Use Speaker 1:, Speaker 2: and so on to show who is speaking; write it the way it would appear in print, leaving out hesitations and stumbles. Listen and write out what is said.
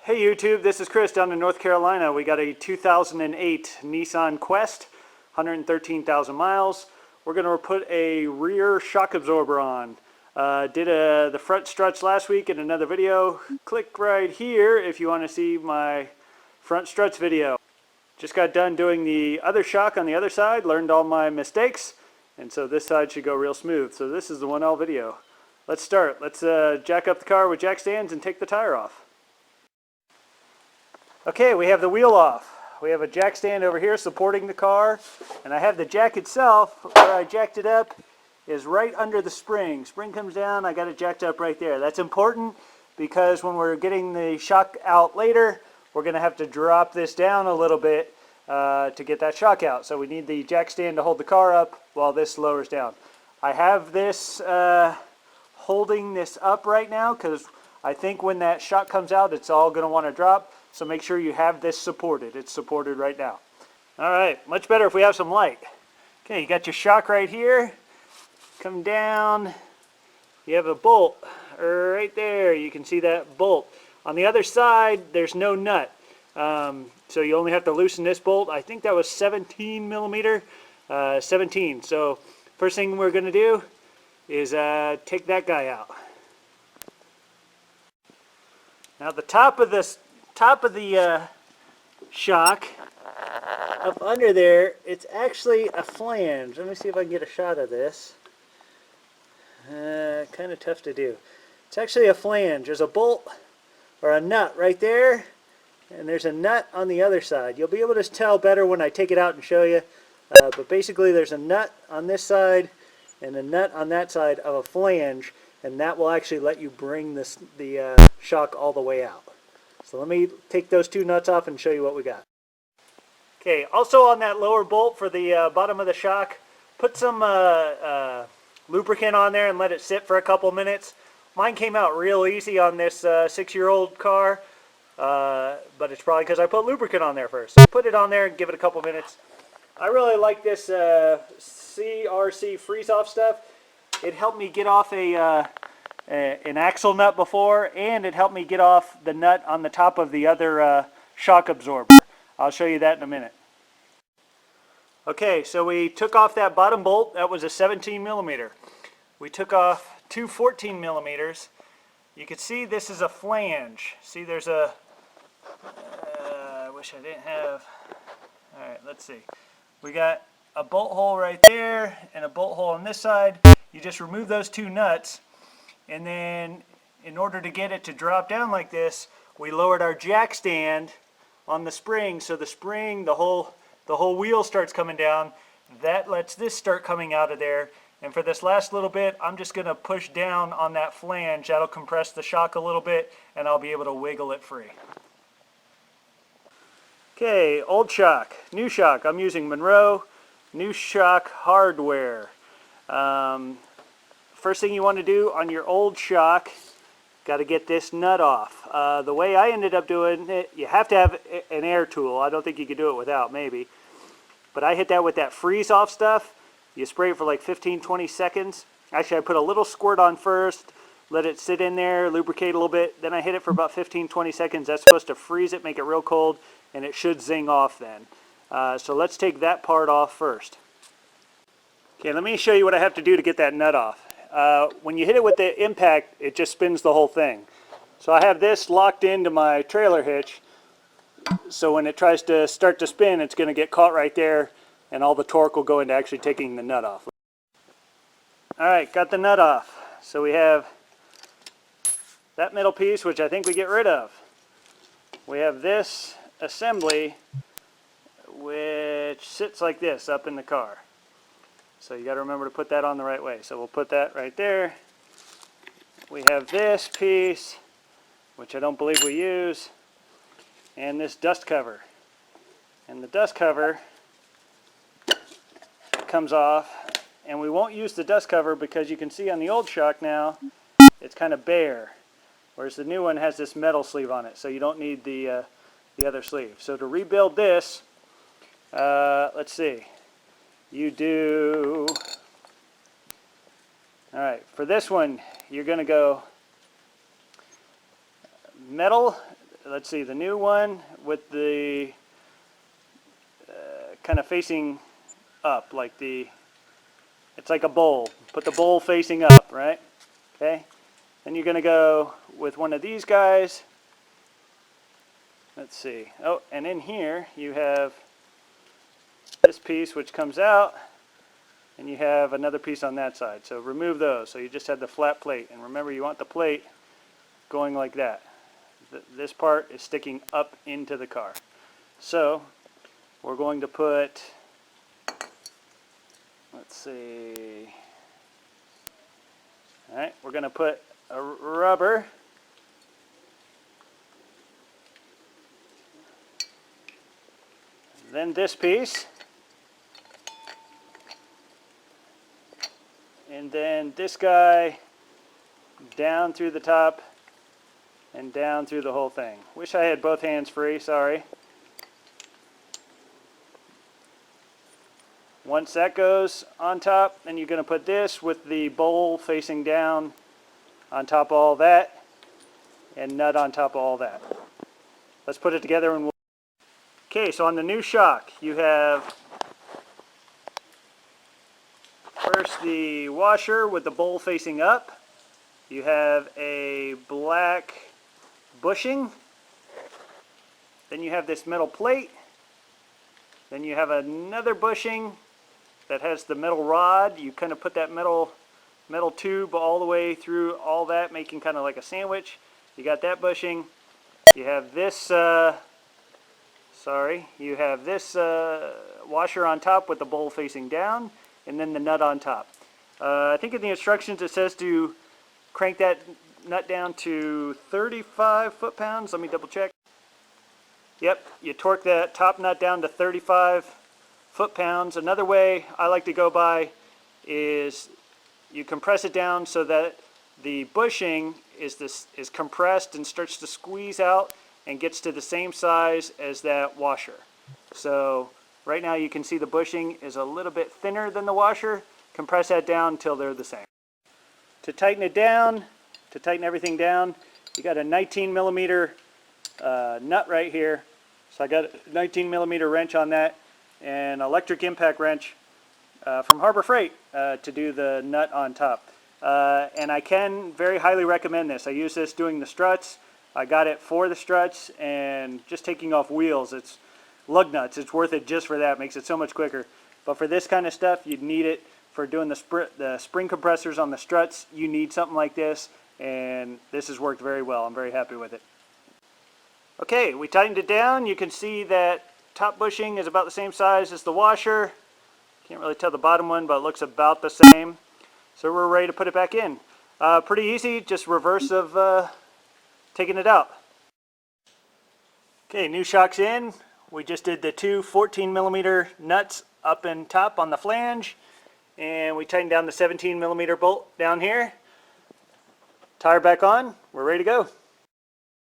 Speaker 1: Hey YouTube, this is Chris down in North Carolina. We got a 2008 Nissan Quest, 113,000 miles. We're going to put a rear shock absorber on. Did the front struts last week in another video. Click right here if you want to see my front struts video. Just got done doing the other shock on the other side, learned all my mistakes, and so this side should go real smooth. So this is the 1L video. Let's start. Let's jack up the car with jack stands and take the tire off. Okay, we have the wheel off. We have a jack stand over here supporting the car, and I have the jack itself, where I jacked it up, is right under the spring. Spring comes down, I got it jacked up right there. That's important because when we're getting the shock out later, we're going to have to drop this down a little bit to get that shock out. So we need the jack stand to hold the car up while this lowers down. I have this holding this up right now because I think when that shock comes out, it's all going to want to drop. So make sure you have this supported. It's supported right now. All right, much better if we have some light. Okay, you got your shock right here. Come down. You have a bolt right there. You can see that bolt. On the other side, there's no nut. So you only have to loosen this bolt. I think that was 17 millimeter. 17. So first thing we're going to do is take that guy out. Now the top of the shock, up under there, it's actually a flange. Let me see if I can get a shot of this. Kind of tough to do. It's actually a flange. There's a bolt or a nut right there, and there's a nut on the other side. You'll be able to tell better when I take it out and show you. But basically there's a nut on this side and a nut on that side of a flange, and that will actually let you bring the shock all the way out. So let me take those two nuts off and show you what we got. Okay, also on that lower bolt for the bottom of the shock, put some lubricant on there and let it sit for a couple minutes. Mine came out real easy on this 6-year-old car, but it's probably because I put lubricant on there first. So put it on there and give it a couple minutes. I really like this CRC freeze-off stuff. It helped me get off an axle nut before, and it helped me get off the nut on the top of the other shock absorber. I'll show you that in a minute. Okay, so we took off that bottom bolt. That was a 17 millimeter. We took off two 14 millimeters. You can see this is a flange. See, there's a I wish I didn't have. All right, let's see. We got a bolt hole right there and a bolt hole on this side. You just remove those two nuts, and then in order to get it to drop down like this, we lowered our jack stand on the spring. So the spring, the whole wheel starts coming down. That lets this start coming out of there. And for this last little bit, I'm just going to push down on that flange. That'll compress the shock a little bit, and I'll be able to wiggle it free. Okay, old shock, new shock. I'm using Monroe, new shock hardware. First thing you want to do on your old shock, got to get this nut off. The way I ended up doing it, you have to have an air tool. I don't think you could do it without, maybe. But I hit that with that freeze-off stuff. You spray it for like 15-20 seconds. Actually, I put a little squirt on first, let it sit in there, lubricate a little bit. Then I hit it for about 15-20 seconds. That's supposed to freeze it, make it real cold, and it should zing off then. So let's take that part off first. Okay, let me show you what I have to do to get that nut off. When you hit it with the impact, it just spins the whole thing. So I have this locked into my trailer hitch, so when it tries to start to spin, it's going to get caught right there, and all the torque will go into actually taking the nut off. Alright, got the nut off. So we have that middle piece, which I think we get rid of. We have this assembly, which sits like this up in the car. So you got to remember to put that on the right way. So we'll put that right there. We have this piece, which I don't believe we use, and this dust cover. And the dust cover comes off, and we won't use the dust cover because you can see on the old shock now, it's kind of bare, whereas the new one has this metal sleeve on it, so you don't need the other sleeve. So to rebuild this, let's see. You do, all right, for this one, you're going to go metal let's see, the new one with the kind of facing up, like it's like a bowl. Put the bowl facing up, right? Okay. Then you're going to go with one of these guys. Let's see. Oh, and in here you have this piece which comes out, and you have another piece on that side. So remove those. So you just have the flat plate. And remember, you want the plate going like that. This part is sticking up into the car. So we're going to put, let's see, all right, we're going to put a rubber then this piece, and then this guy down through the top and down through the whole thing. Wish I had both hands free, sorry. Once that goes on top, then you're going to put this with the bowl facing down on top of all that, and nut on top of all that. Let's put it together and we'll... Okay, so on the new shock, you have first the washer with the bowl facing up. You have a black bushing. Then you have this metal plate. Then you have another bushing that has the metal rod. You kind of put that metal tube all the way through all that, making kind of like a sandwich. You got that bushing. You have this, you have this washer on top with the bowl facing down, and then the nut on top. I think in the instructions it says to crank that nut down to 35 foot-pounds. Let me double check. Yep, you torque that top nut down to 35 foot-pounds. Another way I like to go by is you compress it down so that the bushing is compressed and starts to squeeze out and gets to the same size as that washer. So right now you can see the bushing is a little bit thinner than the washer. Compress that down until they're the same. To tighten it down, to tighten everything down, you got a 19 millimeter nut right here. So I got a 19 millimeter wrench on that, and electric impact wrench from Harbor Freight to do the nut on top. And I can very highly recommend this. I use this doing the struts. I got it for the struts and just taking off wheels. It's lug nuts. It's worth it just for that. It makes it so much quicker. But for this kind of stuff, you'd need it. For doing the spring compressors on the struts, you need something like this, and this has worked very well. I'm very happy with it. Okay, we tightened it down. You can see that top bushing is about the same size as the washer. Can't really tell the bottom one, but it looks about the same. So we're ready to put it back in. Pretty easy, just reverse of taking it out. Okay, new shock's in. We just did the two 14 millimeter nuts up and top on the flange, and we tightened down the 17 millimeter bolt down here. Tire back on, we're ready to go.